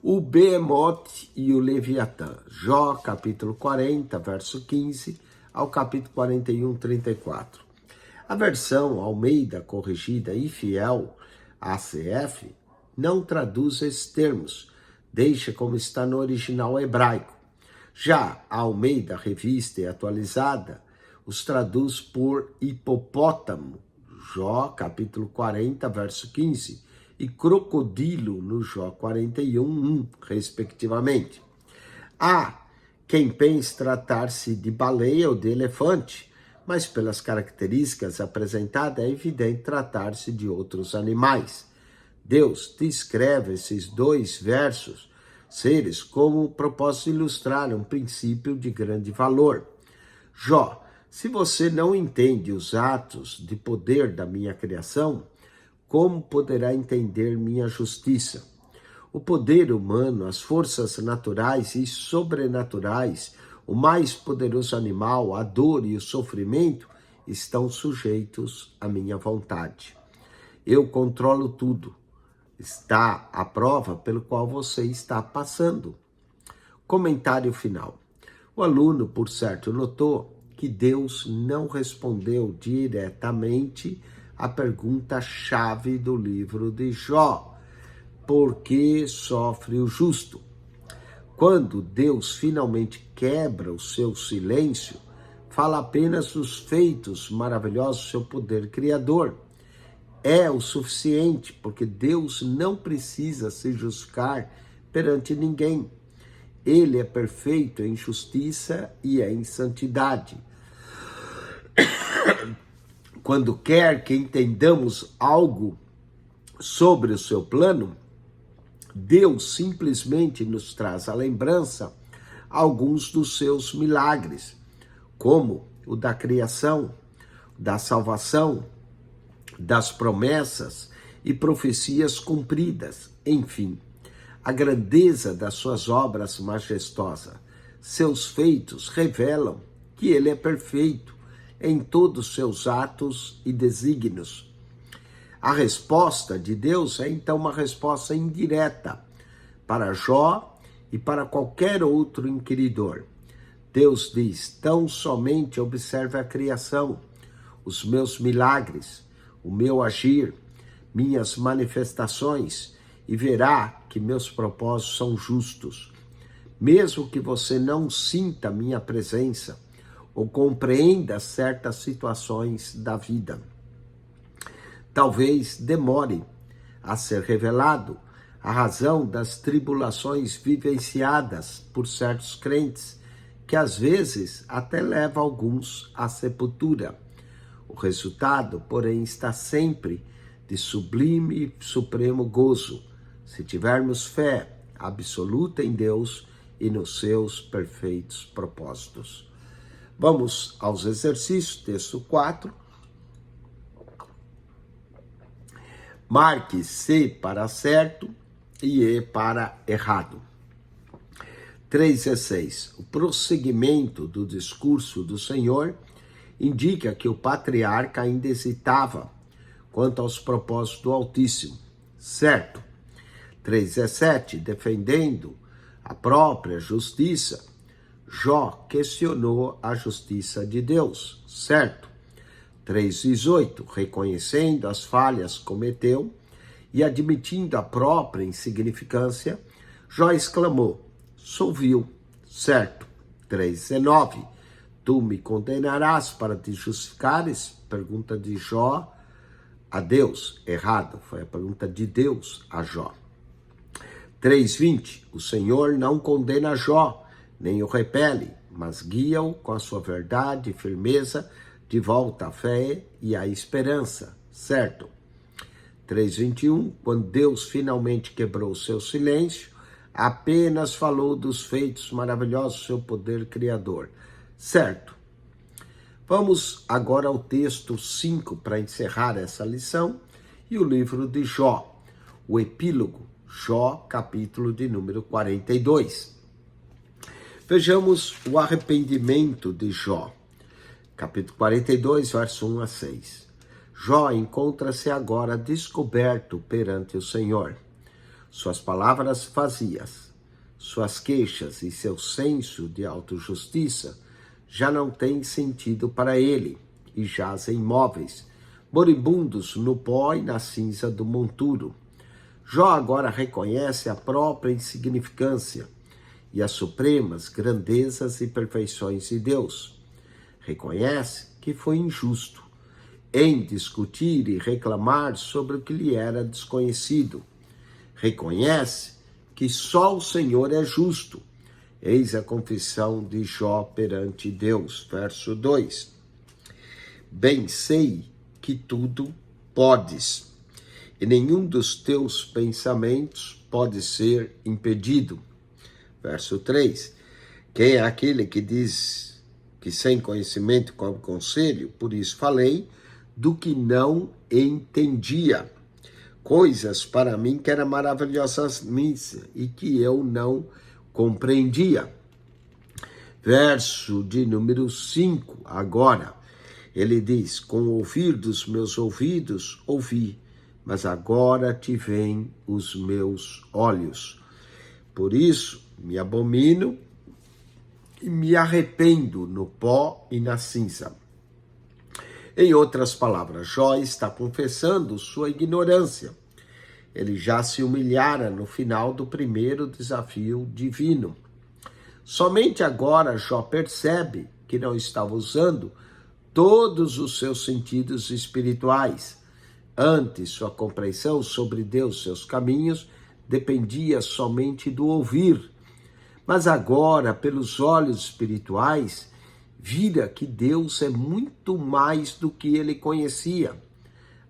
O Behemoth e o Leviatã. Jó, capítulo 40, verso 15, ao capítulo 41, 34. A versão Almeida Corrigida e Fiel, ACF, não traduz esses termos, deixa como está no original hebraico. Já a Almeida Revista e Atualizada os traduz por hipopótamo, Jó, capítulo 40, verso 15, e crocodilo, no Jó 41, 1, respectivamente. Há quem pense tratar-se de baleia ou de elefante, mas pelas características apresentadas é evidente tratar-se de outros animais. Deus descreve esses dois seres como propósito de ilustrar um princípio de grande valor. Jó, se você não entende os atos de poder da minha criação, como poderá entender minha justiça? O poder humano, as forças naturais e sobrenaturais, o mais poderoso animal, a dor e o sofrimento estão sujeitos à minha vontade. Eu controlo tudo. Está a prova pelo qual você está passando. Comentário final. O aluno, por certo, notou que Deus não respondeu diretamente a pergunta-chave do livro de Jó: por que sofre o justo? Quando Deus finalmente quebra o seu silêncio, fala apenas dos feitos maravilhosos do seu poder criador. É o suficiente, porque Deus não precisa se justificar perante ninguém. Ele é perfeito em justiça e em santidade. Quando quer que entendamos algo sobre o seu plano, Deus simplesmente nos traz à lembrança alguns dos seus milagres, como o da criação, da salvação, das promessas e profecias cumpridas, enfim, a grandeza das suas obras majestosas. Seus feitos revelam que ele é perfeito em todos os seus atos e desígnios. A resposta de Deus é então uma resposta indireta para Jó e para qualquer outro inquiridor. Deus diz: tão somente observe a criação, os meus milagres, o meu agir, minhas manifestações, e verá que meus propósitos são justos. Mesmo que você não sinta minha presença ou compreenda certas situações da vida, talvez demore a ser revelado a razão das tribulações vivenciadas por certos crentes, que às vezes até leva alguns à sepultura. O resultado, porém, está sempre de sublime e supremo gozo, se tivermos fé absoluta em Deus e nos seus perfeitos propósitos. Vamos aos exercícios, texto 4. Marque C para certo e E para errado. 3:6. O prosseguimento do discurso do Senhor indica que o patriarca ainda hesitava quanto aos propósitos do Altíssimo. Certo. 3:17. Defendendo a própria justiça, Jó questionou a justiça de Deus. Certo. 3:18. Reconhecendo as falhas que cometeu e admitindo a própria insignificância, Jó exclamou: sou vil. Certo. 3:19. Tu me condenarás para te justificares? Pergunta de Jó a Deus. Errado. Foi a pergunta de Deus a Jó. 3:20. O Senhor não condena Jó, nem o repele, mas guia-o com a sua verdade e firmeza de volta à fé e à esperança. Certo. 3:21. Quando Deus finalmente quebrou o seu silêncio, apenas falou dos feitos maravilhosos do seu poder criador. Certo. Vamos agora ao texto 5 para encerrar essa lição e o livro de Jó, o epílogo, Jó, capítulo de número 42. Vejamos o arrependimento de Jó. Capítulo 42, verso 1 a 6. Jó encontra-se agora descoberto perante o Senhor. Suas palavras vazias, suas queixas e seu senso de autojustiça já não têm sentido para ele e jazem imóveis, moribundos no pó e na cinza do monturo. Jó agora reconhece a própria insignificância e as supremas grandezas e perfeições de Deus. Reconhece que foi injusto em discutir e reclamar sobre o que lhe era desconhecido. Reconhece que só o Senhor é justo. Eis a confissão de Jó perante Deus. Verso 2. Bem sei que tudo podes, e nenhum dos teus pensamentos pode ser impedido. Verso 3. Quem é aquele que diz que sem conhecimento come conselho? Por isso falei do que não entendia. Coisas para mim que eram maravilhosas e que eu não compreendia. Verso de número 5, agora, ele diz: com o ouvir dos meus ouvidos ouvi, mas agora te veem os meus olhos. Por isso me abomino e me arrependo no pó e na cinza. Em outras palavras, Jó está confessando sua ignorância. Ele já se humilhara no final do primeiro desafio divino. Somente agora Jó percebe que não estava usando todos os seus sentidos espirituais. Antes, sua compreensão sobre Deus, seus caminhos, dependia somente do ouvir. Mas agora, pelos olhos espirituais, vira que Deus é muito mais do que ele conhecia.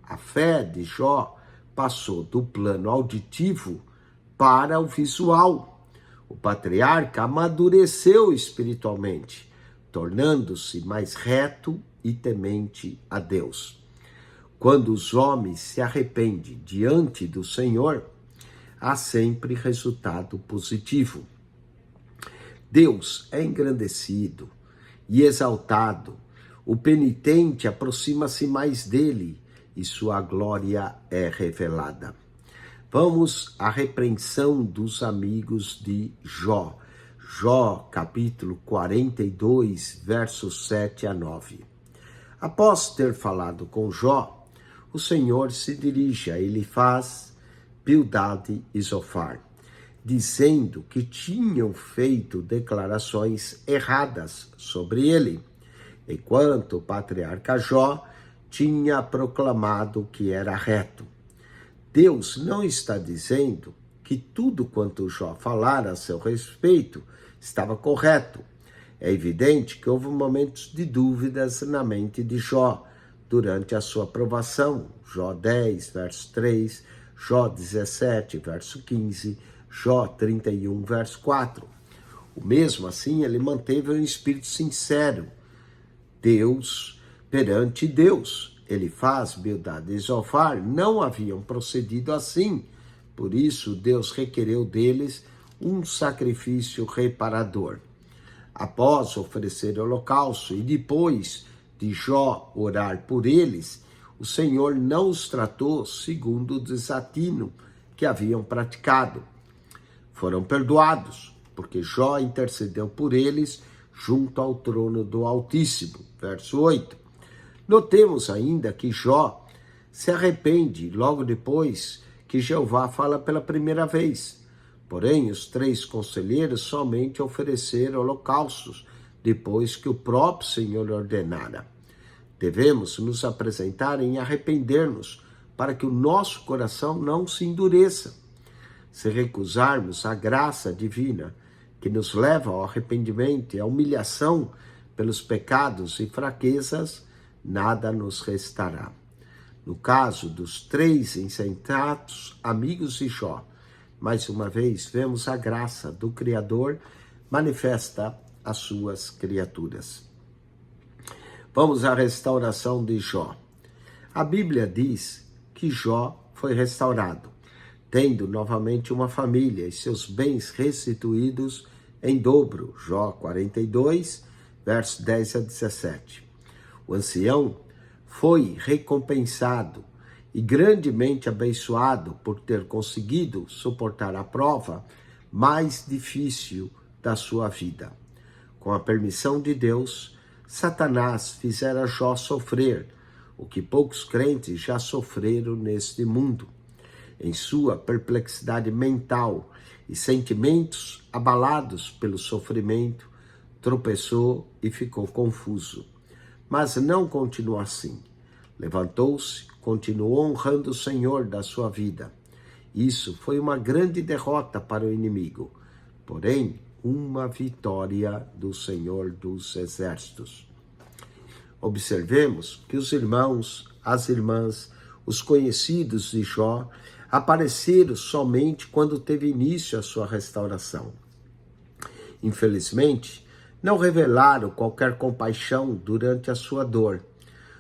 A fé de Jó passou do plano auditivo para o visual. O patriarca amadureceu espiritualmente, tornando-se mais reto e temente a Deus. Quando os homens se arrependem diante do Senhor, há sempre resultado positivo. Deus é engrandecido e exaltado. O penitente aproxima-se mais dele e sua glória é revelada. Vamos à repreensão dos amigos de Jó. Jó, capítulo 42, versos 7 a 9. Após ter falado com Jó, o Senhor se dirige a Elifaz, Bildade e Zofar, dizendo que tinham feito declarações erradas sobre ele, enquanto o patriarca Jó tinha proclamado que era reto. Deus não está dizendo que tudo quanto Jó falara a seu respeito estava correto. É evidente que houve momentos de dúvidas na mente de Jó durante a sua provação. Jó 10, verso 3, Jó 17, verso 15, Jó 31, verso 4. Mesmo assim, ele manteve um espírito sincero. Perante Deus, Elifaz, Bildade e Zofar não haviam procedido assim. Por isso, Deus requereu deles um sacrifício reparador. Após oferecer holocausto e depois de Jó orar por eles, o Senhor não os tratou segundo o desatino que haviam praticado. Foram perdoados, porque Jó intercedeu por eles junto ao trono do Altíssimo. Verso 8. Notemos ainda que Jó se arrepende logo depois que Jeová fala pela primeira vez. Porém, os 3 conselheiros somente ofereceram holocaustos depois que o próprio Senhor ordenara. Devemos nos apresentar em arrepender-nos para que o nosso coração não se endureça. Se recusarmos a graça divina que nos leva ao arrependimento e à humilhação pelos pecados e fraquezas, nada nos restará. No caso dos 3 insensatos amigos de Jó, mais uma vez vemos a graça do Criador manifesta às suas criaturas. Vamos à restauração de Jó. A Bíblia diz que Jó foi restaurado, tendo novamente uma família e seus bens restituídos em dobro. Jó 42, versos 10 a 17. O ancião foi recompensado e grandemente abençoado por ter conseguido suportar a prova mais difícil da sua vida. Com a permissão de Deus, Satanás fizera Jó sofrer, o que poucos crentes já sofreram neste mundo. Em sua perplexidade mental e sentimentos abalados pelo sofrimento, tropeçou e ficou confuso. Mas não continuou assim. Levantou-se, continuou honrando o Senhor da sua vida. Isso foi uma grande derrota para o inimigo, porém, uma vitória do Senhor dos Exércitos. Observemos que os irmãos, as irmãs, os conhecidos de Jó apareceram somente quando teve início a sua restauração. Infelizmente, não revelaram qualquer compaixão durante a sua dor.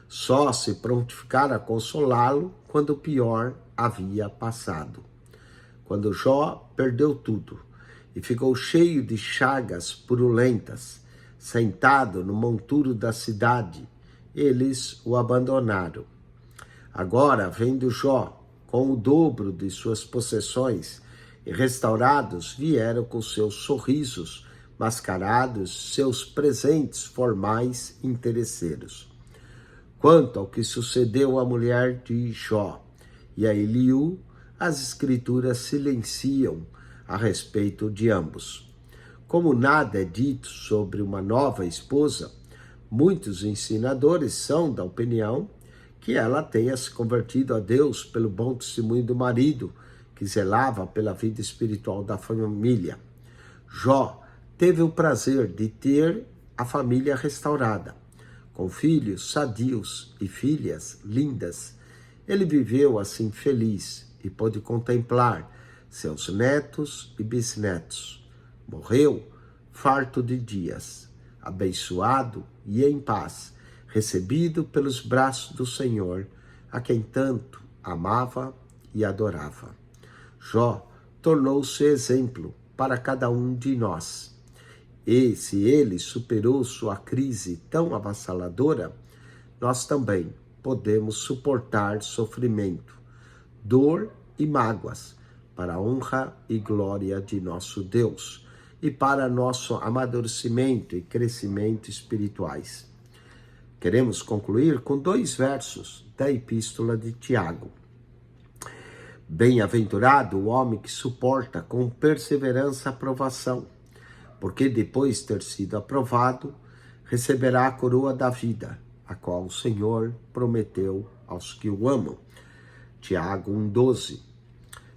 Só se prontificaram a consolá-lo quando o pior havia passado. Quando Jó perdeu tudo e ficou cheio de chagas purulentas, sentado no monturo da cidade, eles o abandonaram. Agora, vendo Jó com o dobro de suas possessões e restaurados, vieram com seus sorrisos mascarados, seus presentes formais interesseiros. Quanto ao que sucedeu à mulher de Jó e a Eliú, as escrituras silenciam a respeito de ambos. Como nada é dito sobre uma nova esposa, muitos ensinadores são da opinião que ela tenha se convertido a Deus pelo bom testemunho do marido, que zelava pela vida espiritual da família. Jó teve o prazer de ter a família restaurada, com filhos sadios e filhas lindas. Ele viveu assim feliz e pôde contemplar seus netos e bisnetos. Morreu farto de dias, abençoado e em paz, recebido pelos braços do Senhor, a quem tanto amava e adorava. Jó tornou-se exemplo para cada um de nós. E se ele superou sua crise tão avassaladora, nós também podemos suportar sofrimento, dor e mágoas, para a honra e glória de nosso Deus e para nosso amadurecimento e crescimento espirituais. Queremos concluir com 2 versos da Epístola de Tiago. Bem-aventurado o homem que suporta com perseverança a provação, porque depois de ter sido aprovado, receberá a coroa da vida, a qual o Senhor prometeu aos que o amam. Tiago 1,12.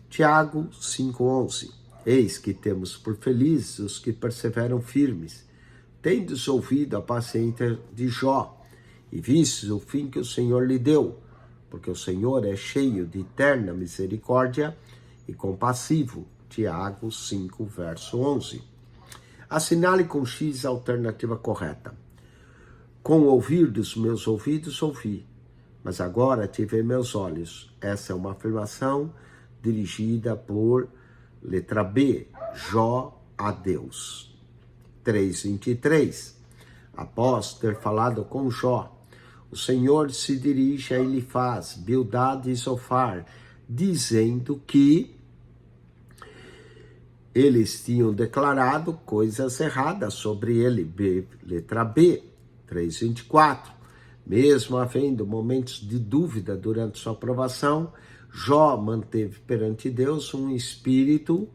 Tiago 5,11. Eis que temos por felizes os que perseveram firmes, tendes ouvido a paciência de Jó, e vistes o fim que o Senhor lhe deu, porque o Senhor é cheio de eterna misericórdia e compassivo. Tiago 5, verso 11. Assinale com X a alternativa correta. Com o ouvir dos meus ouvidos ouvi, mas agora tive meus olhos. Essa é uma afirmação dirigida por letra B, Jó a Deus. 3:23. Após ter falado com Jó, o Senhor se dirige a Elifaz, Bildade e Zofar, dizendo que eles tinham declarado coisas erradas sobre ele. Letra B, 3:24. Mesmo havendo momentos de dúvida durante sua aprovação, Jó manteve perante Deus um espírito,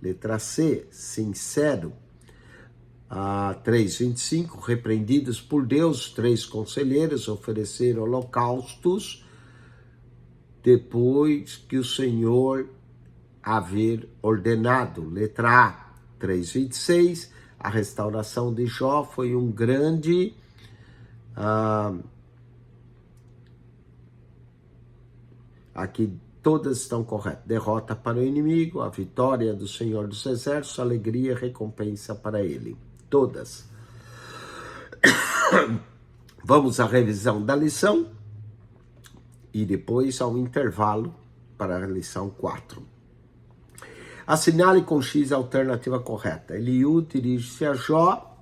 letra C, sincero. 3:25, repreendidos por Deus, 3 conselheiros ofereceram holocaustos depois que o Senhor haver ordenado. Letra A, 3:26, a restauração de Jó foi um grande aqui todas estão corretas. Derrota para o inimigo, a vitória do Senhor dos Exércitos, alegria e recompensa para ele. Todas. Vamos à revisão da lição e depois ao intervalo para a lição 4. Assinale com X a alternativa correta. Eliú dirige-se a Jó.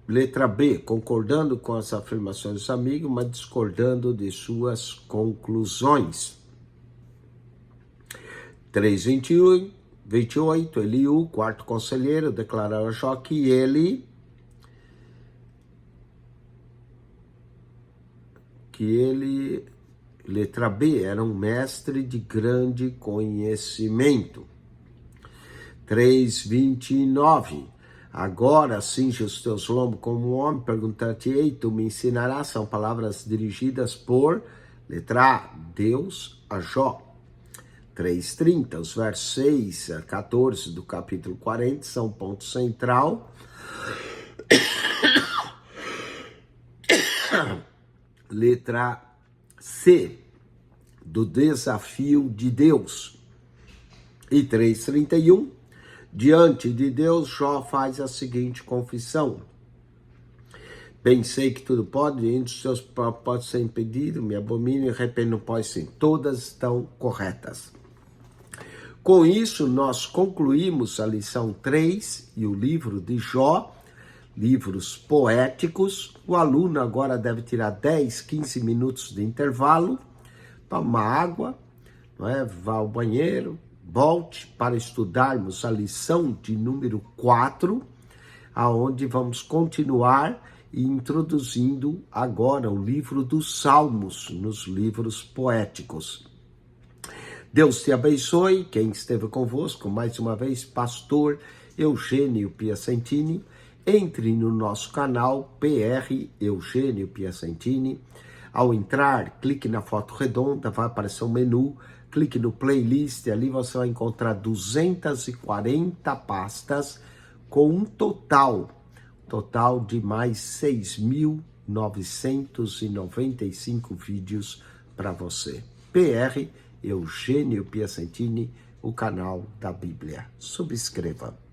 Letra B, concordando com as afirmações dos amigos, mas discordando de suas conclusões. 3:28, Eliú, quarto conselheiro, declarou a Jó que ele letra B, era um mestre de grande conhecimento. 3:29, agora cinge os teus lombos como um homem, perguntar-te-ei, tu me ensinarás, são palavras dirigidas por, letra A, Deus a Jó. 3:30, os versos 6 a 14 do capítulo 40 são ponto central. Letra C, do desafio de Deus. E 3:31, diante de Deus, Jó faz a seguinte confissão: bem sei que tudo pode, e dos seus pode ser impedido, me abomino e arrependo não pode ser. Todas estão corretas. Com isso, nós concluímos a lição 3 e o livro de Jó, livros poéticos. O aluno agora deve tirar 10, 15 minutos de intervalo, tomar água, vá ao banheiro, volte para estudarmos a lição de número 4. aonde vamos continuar introduzindo agora o livro dos Salmos, nos livros poéticos. Deus te abençoe. Quem esteve convosco, mais uma vez, pastor Eugênio Piacentini. Entre no nosso canal PR Eugênio Piacentini. Ao entrar, clique na foto redonda, vai aparecer um menu, clique no playlist, ali você vai encontrar 240 pastas com um total de mais 6.995 vídeos para você. PR Eugênio Piacentini, o canal da Bíblia. Subscreva.